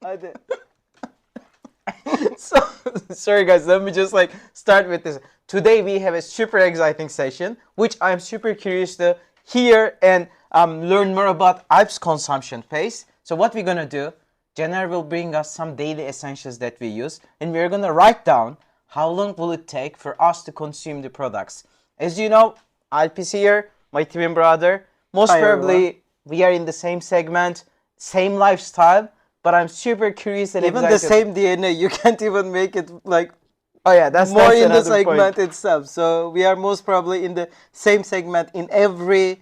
Hadi. So, sorry guys, let me just like start with this. Today we have a super exciting session, which I'm super curious to hear and learn more about Alp's consumption pace. So what we're gonna do, Jenner will bring us some daily essentials that we use, and we're gonna write down how long will it take for us to consume the products. As you know, Alp is here, my twin brother. Most Hi, everyone. probably we are in the same segment, same lifestyle, but I'm super curious and Even the excited. same DNA, you can't even make it like Oh yeah, that's more in the another point. segment itself. So we are most probably in the same segment in every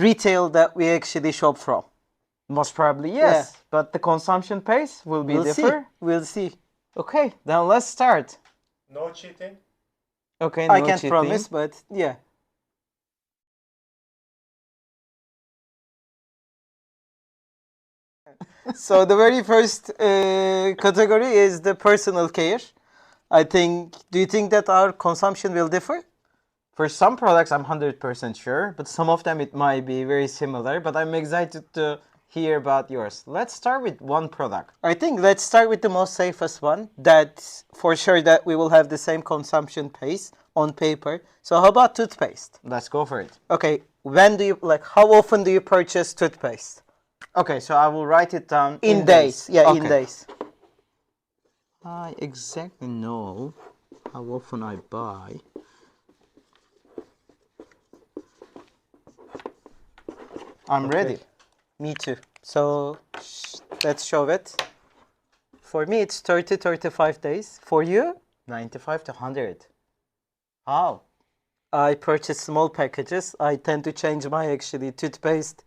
retail that we actually shop from. Most probably Yeah. yes, but the consumption pace will be We'll see. differ. We'll see. Okay, then let's start. No cheating. Okay, I no can't cheating. promise, but yeah. So the very first category is the personal care. I think. Do you think that our consumption will differ? For some products, I'm 100% sure, but some of them it might be very similar. But I'm excited to hear about yours. Let's start with one product. I think let's start with the most safest one. That for sure that we will have the same consumption pace on paper. So how about toothpaste? Let's go for it. Okay, when do you like? How often do you purchase toothpaste? Okay, so I will write it down In days. Yeah, Okay. in days. I exactly know how often I buy. I'm ready. Me too. So let's show it. For me, it's 35 days. For you, 95 to 100. How? I purchase small packages. I tend to change my actually toothpaste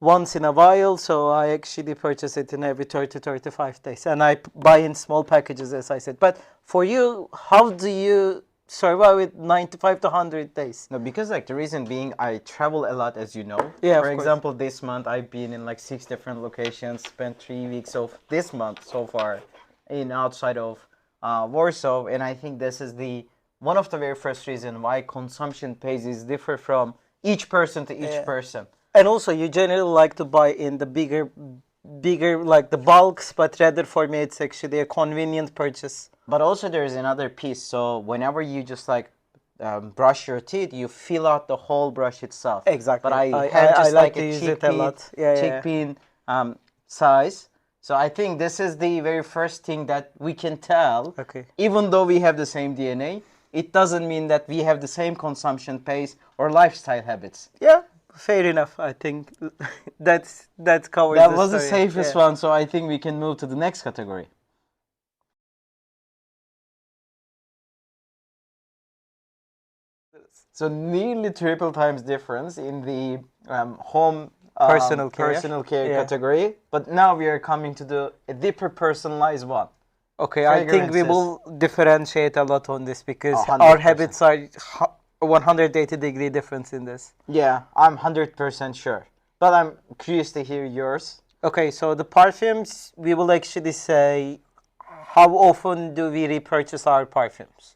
once in a while, so I actually purchase it in every 35 days. And I buy in small packages, as I said. But for you, how do you survive with 95 to 100 days? No, because like the reason being, I travel a lot, as you know. Yeah, For of course. example, this month I've been in like 6 different locations. Spent 3 weeks of this month so far in outside of Warsaw, and I think this is the one of the very first reason why consumption paces differ from each person to each person. And also, you generally like to buy in the bigger like the bulks, but rather for me, it's actually a convenient purchase. But also there is another piece. So whenever you just like brush your teeth, you fill out the whole brush itself. Exactly. But I I have just like like to a use it a lot. Yeah, yeah. chickpea size. So I think this is the very first thing that we can tell. Okay. Even though we have the same DNA, it doesn't mean that we have the same consumption pace or lifestyle habits. Yeah, fair enough. I think that covers That the was the story. safest Yeah. one, so I think we can move to the next category. So nearly triple times difference in the home Personal care. Yeah. category. But now we are coming to the a deeper personalized one. Okay, I think we Fragrances. will differentiate a lot on this because Oh, our 100%. habits are 180-degree difference in this. Yeah, I'm 100% sure. But I'm curious to hear yours. Okay, so the perfumes, we will actually say, how often do we repurchase our perfumes?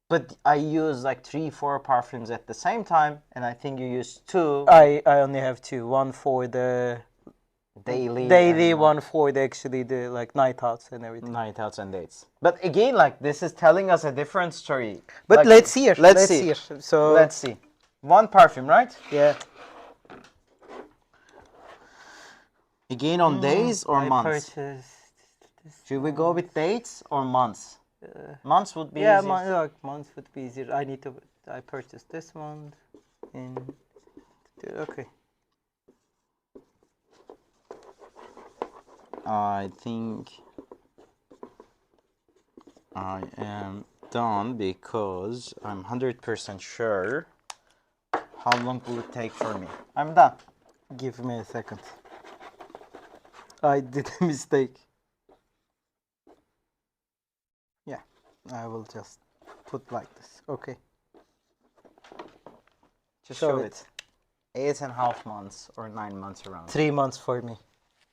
But I use like 3, 4 perfumes at the same time, and I think you use 2 I only have two. One for the daily, and one for the actually the like night outs and everything. night outs and dates. But again, like this is telling us a different story. But Like, let's hear. Let's see. So Let's see. One perfume, right? yeah. Again on days or I months? purchased. Should we go with dates or months? Months would be Yeah, easy. like months would be easier. I purchased this one in. Okay. I think I am done because I'm 100% sure. How long will it take for me? I'm done. Give me a second. I did a mistake. Yeah, I will just put like this. Okay. Just Show show it. it. 8.5 months or 9 months around. 3 months for me.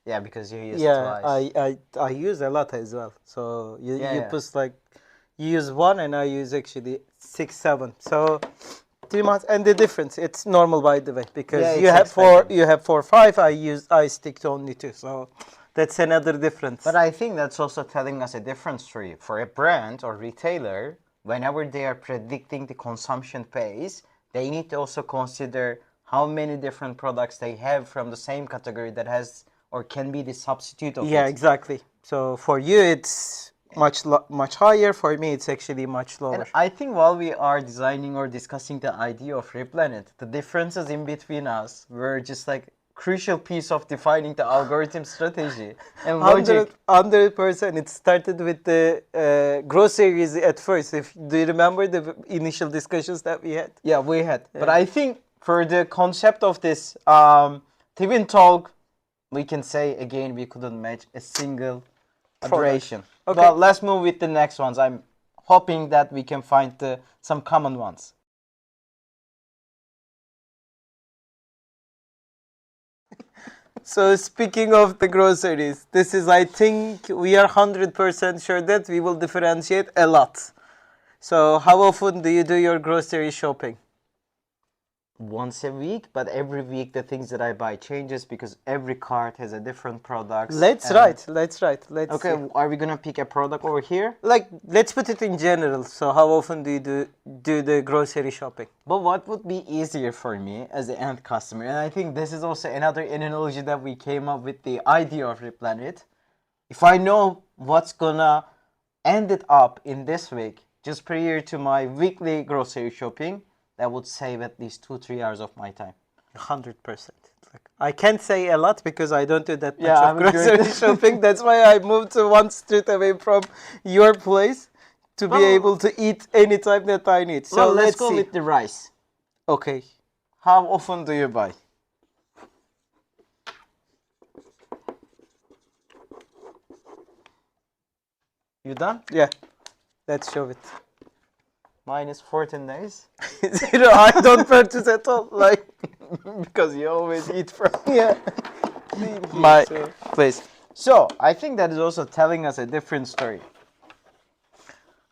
Yeah, because you used Yeah, twice. I use a lot as well. So you Yeah. put like you use one and I use actually 6, 7. So 3 months and the difference it's normal by the way because Yeah, you it's have expected. you have 4, 5. I stick to only 2. So That's another difference. But I think that's also telling us a different story. For a brand or retailer, whenever they are predicting the consumption pace, they need to also consider how many different products they have from the same category that has or can be the substitute of Yeah, it. exactly. So for you, it's much higher. For me, it's actually much lower. And I think while we are designing or discussing the idea of Replanet, the differences in between us were just like crucial piece of defining the algorithm strategy and logic. 100%. It started with the groceries at first. Do you remember the initial discussions that we had? Yeah, we had. But I think for the concept of this Twin Talk, we can say again we couldn't match a single adoration. Okay. But let's move with the next ones. I'm hoping that we can find some common ones. So speaking of the groceries, this is, I think, we are 100% sure that we will differentiate a lot. So how often do you do your grocery shopping? Once a week, but every week the things that I buy changes because every cart has a different product. Let's Okay, see. are we gonna pick a product over here? Like, let's put it in general. So how often do you do the grocery shopping? But what would be easier for me as the end customer? And I think this is also another analogy that we came up with the idea of Replanet. If I know what's gonna end it up in this week, just prior to my weekly grocery shopping, that would save at least 2-3 hours of my time. 100%. Like, I can't say a lot because I don't do that much Yeah, I of was going grocery to- shopping. That's why I moved to one street away from your place to be Well- able to eat anytime that I need. So So let's go see. with the rice. Okay. How often do you buy? You done? Yeah. Let's show it. Mine is 14 days. Zero. I don't purchase at all. Like, Because you always eat from yeah. my So- place. So I think that is also telling us a different story.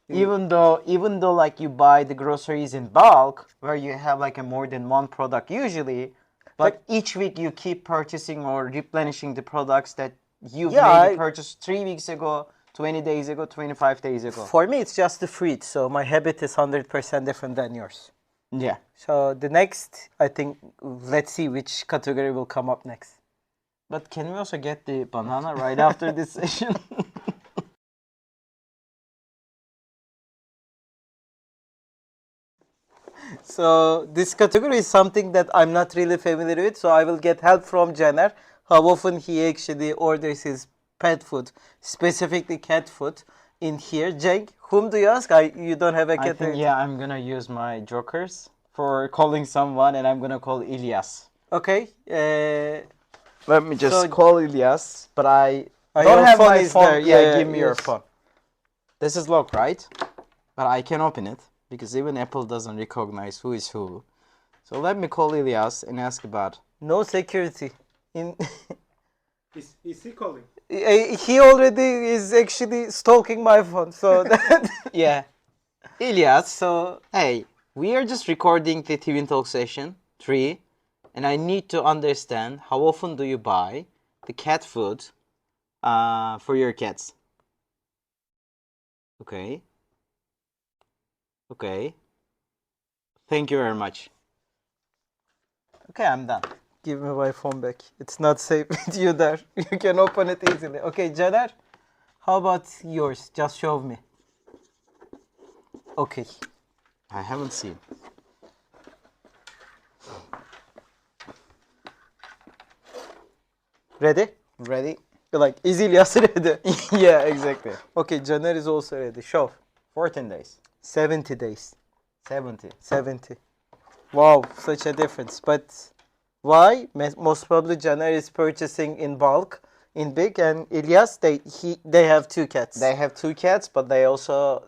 Even though like you buy the groceries in bulk, where you have like a more than one product usually, but each week you keep purchasing or replenishing the products that you maybe purchased 3 weeks ago, 20 days ago, 25 days ago. For me, it's just the fruit. So my habit is 100% different than yours. Yeah. So the next, I think, let's see which category will come up next. But can we also get the banana right after this session? So this category is something that I'm not really familiar with. So I will get help from Jenner. How often he actually orders his pet food, specifically cat food, in here. Cenk, whom do you ask? You don't have a I cat. think, yeah, I'm gonna use my jokers for calling someone, and I'm gonna call Ilyas. Okay. Let me just So- call Ilyas, but I your don't have phone my is phone. there. Yeah, Yeah, give me your yes. phone. This is locked, right? But I can open it because even Apple doesn't recognize who is who. So let me call Ilyas and ask about. No security. In Is he calling? he already is actually stalking my phone. So that Yeah, Ilyas. so Hey, we are just recording the Twin Talk session 3, and I need to understand how often do you buy the cat food for your cats? Okay. Okay. Thank you very much. Okay, I'm done. give me my phone back. It's not safe with you there. You can open it easily. Okay, Jenner, how about yours? Just show me. Okay. I haven't seen. Ready? Ready? Like, easy ready. Yeah, exactly. Okay, Jenner is also ready. Show. 14 days. 70 days. 70. 70. Wow, such a difference. But why? Most probably Jenner is purchasing in bulk, in big, and Ilyas, they have two cats. They have 2 cats, but they also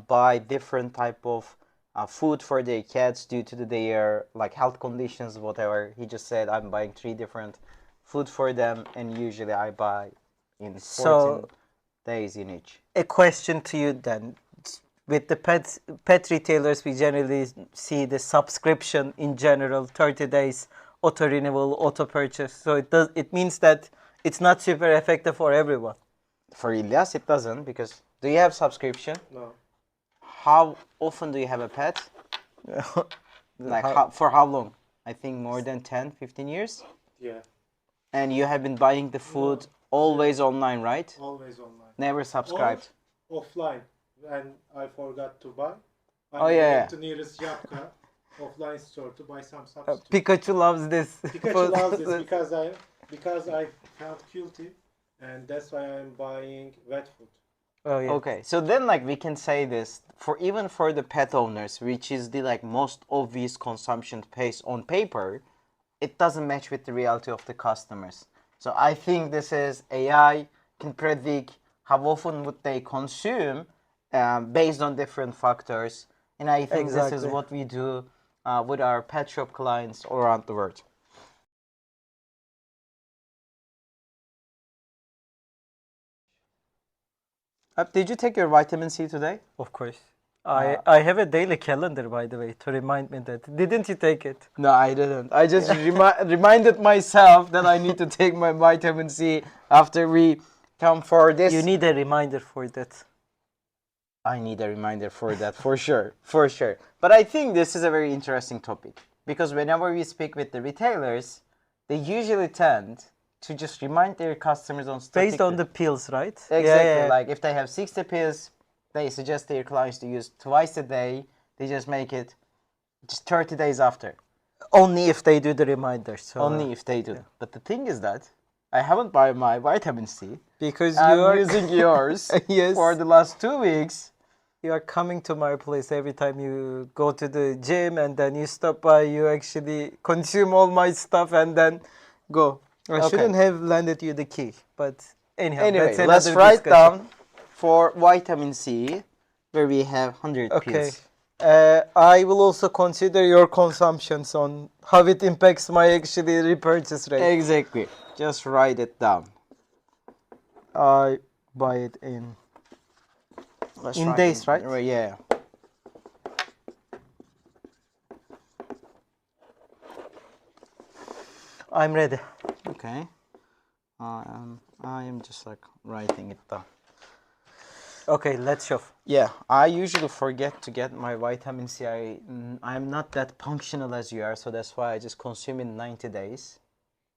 buy different type of food for their cats due to their like health conditions, whatever. He just said I'm buying 3 different food for them, and usually I buy in 14 So- days in each. A question to you then. With the pet retailers, we generally see the subscription in general, 30 days, auto renewal, auto purchase. So it means that it's not super effective for everyone. For Ilyas, it doesn't because do you have subscription? No. How often do you have a pet? Like for how long? I think more than 10, 15 years. Yeah. And you have been buying the food always online, right? Always online. Never subscribed. Or offline. When I forgot to buy, I'm Oh, yeah. going to nearest Yapka offline store to buy some substitute. Pikachu loves this. Pikachu loves this because I felt guilty, and that's why I'm buying wet food. Oh yeah. Okay, so then like we can say this for even for the pet owners, which is the like most obvious consumption pace on paper, it doesn't match with the reality of the customers. So I think this is AI can predict how often would they consume based on different factors, and I think this is Exactly. what we do with our pet shop clients all around the world. Did you take your vitamin C today? Of course. I have a daily calendar, by the way, to remind me that. Didn't you take it? No, I didn't. I just reminded myself that I need to take my vitamin C after we come for this. You need a reminder for that. I need a reminder for that, for sure, for sure. But I think this is a very interesting topic because whenever we speak with the retailers, they usually tend to just remind their customers on Based on the pills, right? exactly. Yeah. Like if they have 60 pills, they suggest their clients to use twice a day. They just make it just 30 days after. Only if they do the reminder. So Only if they do. But the thing is that I haven't bought my vitamin C. because I'm you are using yours Yes. for the last 2 weeks. You are coming to my place every time you go to the gym, and then you stop by. You actually consume all my stuff and then go. I Okay. shouldn't have lended you the key, but anyhow, Anyway, that's let's another write discussion. down for vitamin C where we have 100 Okay. pills. I will also consider your consumptions on how it impacts my actually repurchase rate. Exactly. Just write it down. I buy it in Let's In write days, right? Yeah. I'm ready. Okay. I am just like writing it down. Okay, let's show. Yeah, I usually forget to get my vitamin C. I'm not that functional as you are, so that's why I just consume in 90 days.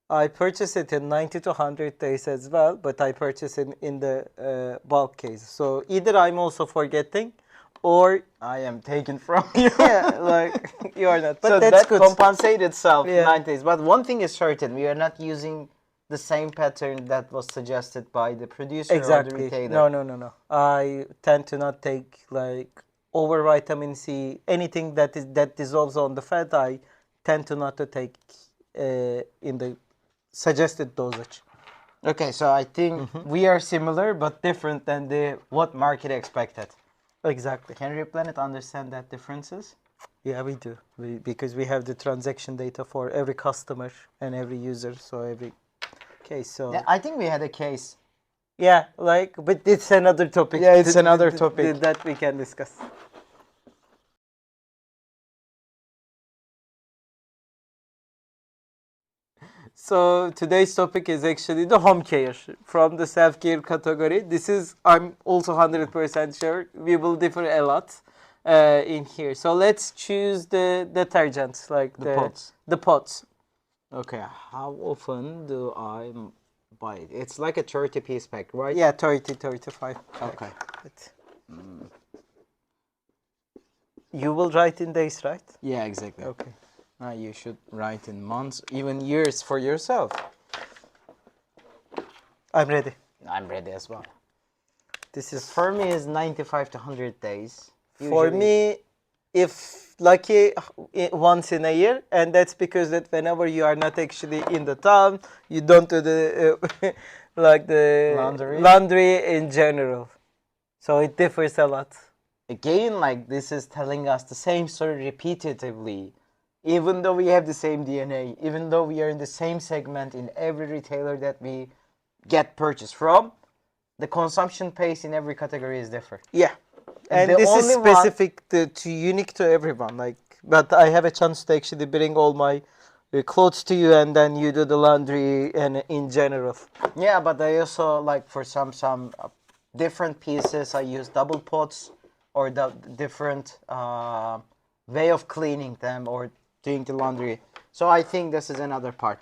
I purchase it in 90 to 100 days as well, but I purchase it in the bulk case. So either I'm also forgetting, or I am taken from you. yeah, like you are not. But so that's that good. compensates itself Yeah. 90 days. But one thing is certain, we are not using the same pattern that was suggested by the producer or the Exactly. retailer. No. I tend to not take like over vitamin C. Anything that dissolves on the fat, I tend to not to take in the suggested dosage. Okay, so I think we are similar but different than the what market expected. Exactly. Can Replanet understand that differences? Yeah, we do. Because we have the transaction data for every customer and every user. So every case. So Yeah, I think we had a case. yeah, like, but it's another topic. Yeah, it's another topic. That we can discuss. So today's topic is actually the home care from the self-care category. This is, I'm also 100% sure we will differ a lot in here. So let's choose the detergents, like The pots. The pots. Okay, how often do I buy it? It's like a 30-piece pack, right? Yeah, 30, 35. Okay. But you will write in days, right? Yeah, exactly. Okay. You should write in months, even years for yourself. I'm ready. I'm ready as well. This is For me, is 95 to 100 days. for Usually- me, if lucky, once in a year, and that's because that whenever you are not actually in the town, you don't do the like the Laundry? in general. So it differs a lot. Again, like this is telling us the same story repetitively. Even though we have the same DNA, even though we are in the same segment in every retailer that we get purchase from, the consumption pace in every category is different. Yeah, and The this is only specific to unique to everyone. Like, but I have a chance to actually bring all my clothes to you, and then you do the laundry and in general. Yeah, but I also like for some different pieces I use double pots or the different way of cleaning them or doing the laundry. So I think this is another part.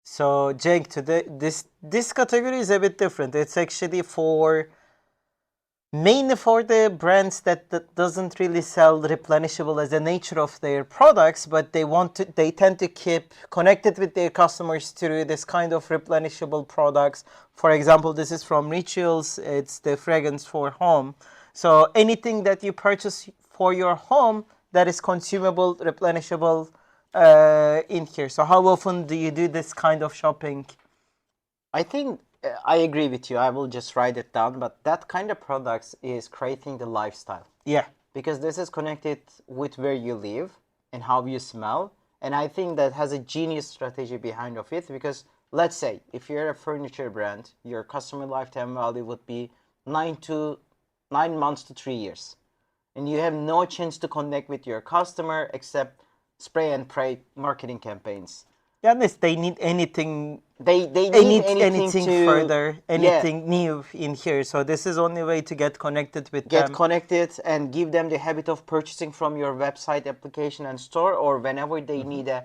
So Jake, today this category is a bit different. It's actually for mainly for the brands that doesn't really sell replenishable as the nature of their products, but they tend to keep connected with their customers through this kind of replenishable products. For example, this is from Rituals. It's the fragrance for home. So anything that you purchase for your home that is consumable, replenishable in here. So how often do you do this kind of shopping? I think I agree with you. I will just write it down, but that kind of products is creating the lifestyle. Yeah. Because this is connected with where you live and how you smell, and I think that has a genius strategy behind of it. Because let's say if you're a furniture brand, your customer lifetime value would be 9 months to 3 years, and you have no chance to connect with your customer except spray and pray marketing campaigns. Yeah, unless they need anything, They need anything to, further, yeah, anything new in here. So this is only way to get connected with get them. connected and give them the habit of purchasing from your website, application, and store, or whenever they need a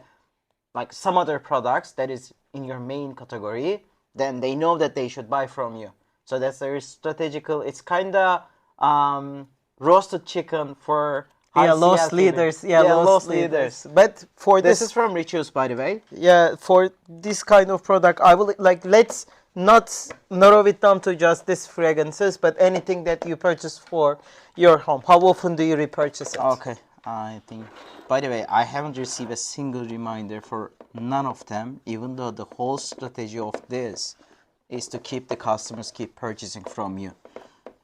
like some other products that is in your main category, then they know that they should buy from you. So that's very strategical. It's kind of roasted chicken for high Yeah, lost CLTV. leaders. Yeah, Lost lost leaders. leaders. But for This this, is from Rituals, by the way. yeah, for this kind of product, I will like let's not narrow it down to just this fragrances, but anything that you purchase for your home. How often do you repurchase it? Okay, I think. By the way, I haven't received a single reminder for none of them, even though the whole strategy of this is to keep the customers keep purchasing from you.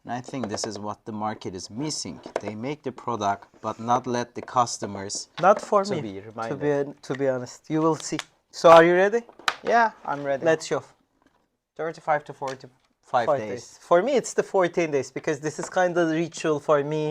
And I think this is what the market is missing. They make the product, but not let the customers Not for to me. be To reminded. be honest, you will see. So are you ready? Yeah, I'm ready. Let's show. 35 to 45 5 days. days. For me, it's the 14 days because this is kind of the ritual for me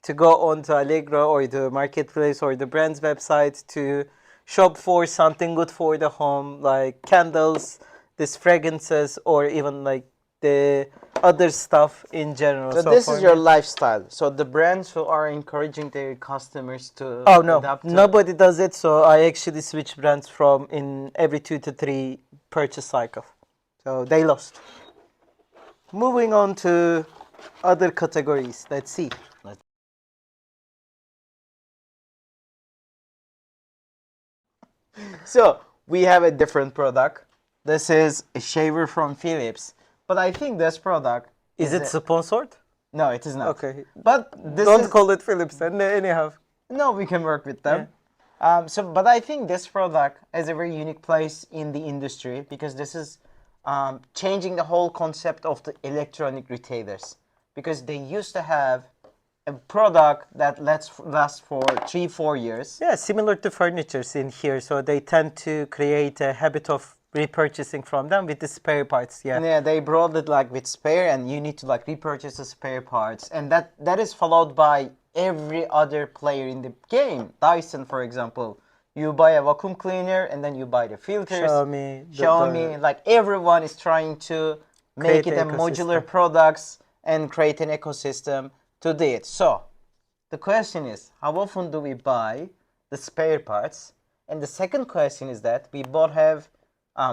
to go on to Allegro or the marketplace or the brand's website to shop for something good for the home, like candles, these fragrances, or even like the other stuff in general. So this for is your me- lifestyle. So the brands who are encouraging their customers to Oh no, adapt to nobody does it. So I actually switch brands from in every 2 to 3 purchase cycle. So they lost. Moving on to other categories. Let's see. So we have a different product. This is a shaver from Philips, but I think this product Is it a- sponsored? no, it is not. Okay. But this Don't is call it Philips then. Anyhow. no, we can work with them. But I think this product has a very unique place in the industry because this is changing the whole concept of the electronic retailers. Because they used to have a product that last for 3-4 years. Yeah, similar to furnitures in here. So they tend to create a habit of repurchasing from them with the spare parts. Yeah. Yeah, they brought it like with spare, and you need to like repurchase the spare parts, and that is followed by every other player in the game. Dyson, for example, you buy a vacuum cleaner, and then you buy the filters. Xiaomi, Xiaomi, like everyone is trying to make Create it a the modular ecosystem. products and create an ecosystem to do it. So the question is, how often do we buy the spare parts? And the second question is that we both have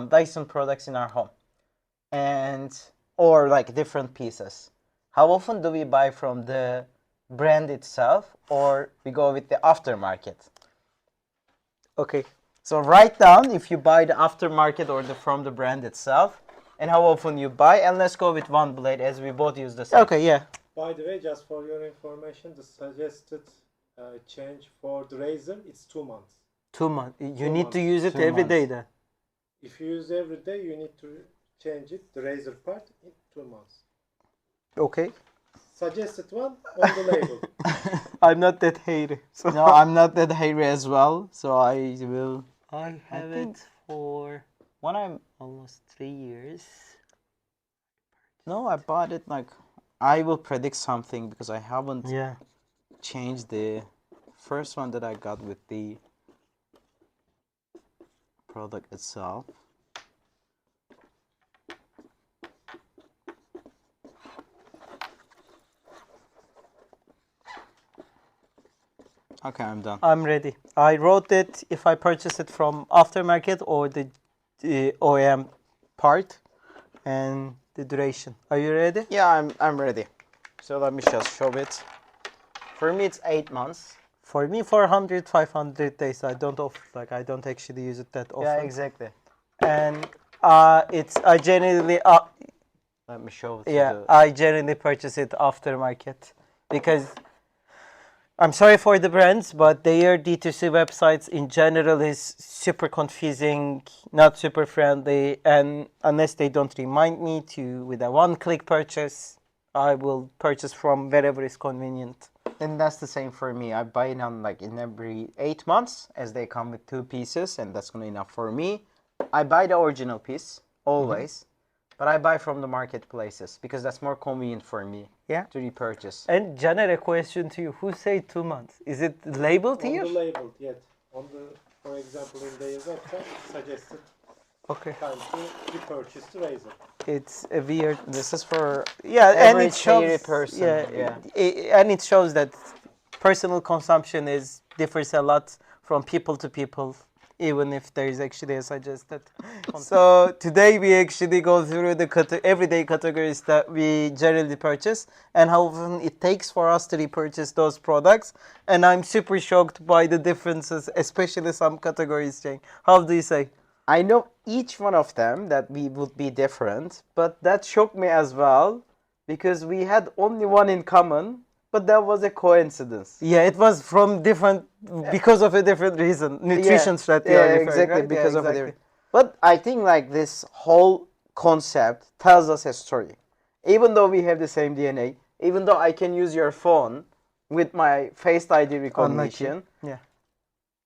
Dyson products in our home, and or like different pieces. How often do we buy from the brand itself, or we go with the aftermarket? Okay. So write down if you buy the aftermarket or from the brand itself, and how often you buy. And let's go with one blade as we both use the same. Okay, yeah. By the way, just for your information, the suggested change for the razor is 2 months. 2 months. You 2 need to months. use it 2 every day months. then. If you use every day, you need to change it, the razor part, in 2 months. Okay. Suggested one on the label. I'm not that hairy. So No, I'm not that hairy as well, so I will. I have think- it for When I'm almost 3 years. no, I bought it like I will predict something because I haven't Yeah. change the first one that I got with the product itself. Okay, I'm done. I'm ready. I wrote it if I purchase it from aftermarket or the OEM part and the duration. Are you ready? Yeah, I'm ready. So let me just show it. For me, it's 8 months. For me, 400, 500 days. I don't I don't actually use it that often. Yeah, exactly. And I generally Let me show it to yeah, the. I generally purchase it aftermarket because I'm sorry for the brands, but their D2C websites in general is super confusing, not super friendly, and unless they don't remind me to with a one-click purchase, I will purchase from wherever is convenient. And that's the same for me. I buy it on like in every 8 months as they come with 2 pieces, and that's gonna enough for me. I buy the original piece always, but I buy from the marketplaces because that's more convenient for me. Yeah. To repurchase. And Janer, a question to you: who say 2 months? Is it labeled On here? the label, yet. On the, for example, in their website, suggested Okay. time to repurchase the razor. It's a weird. This is for Yeah, and every it shows. dairy person. Yeah, and it shows that personal consumption differs a lot from people to people, even if there is actually a suggested. So today we actually go through the everyday categories that we generally purchase and how often it takes for us to repurchase those products. And I'm super shocked by the differences, especially some categories, Cenk. How do you say? I know each one of them that we would be different, but that shocked me as well because we had only one in common, but that was a coincidence. Yeah, it was from different because of a different reason. Nutrition strategy. Yeah, are referring, exactly right? because Yeah, of a exactly. different. But I think like this whole concept tells us a story. Even though we have the same DNA, even though I can use your phone with my Face ID recognition, Yeah.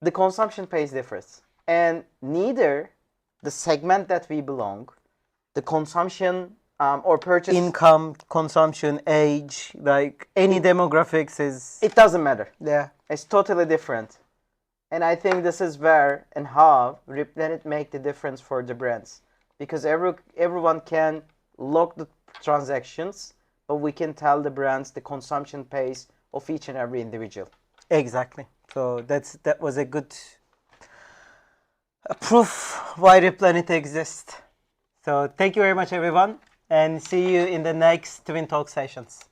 the consumption pace differs. And neither the segment that we belong, the consumption or purchase, Income, consumption, age, like any demographics is. it doesn't matter. Yeah. It's totally different. And I think this is where and how Replenit make the difference for the brands. Because everyone can log the transactions, but we can tell the brands the consumption pace of each and every individual. Exactly. So that was a good proof why Replanet exists. So thank you very much, everyone, and see you in the next Twin Talk sessions.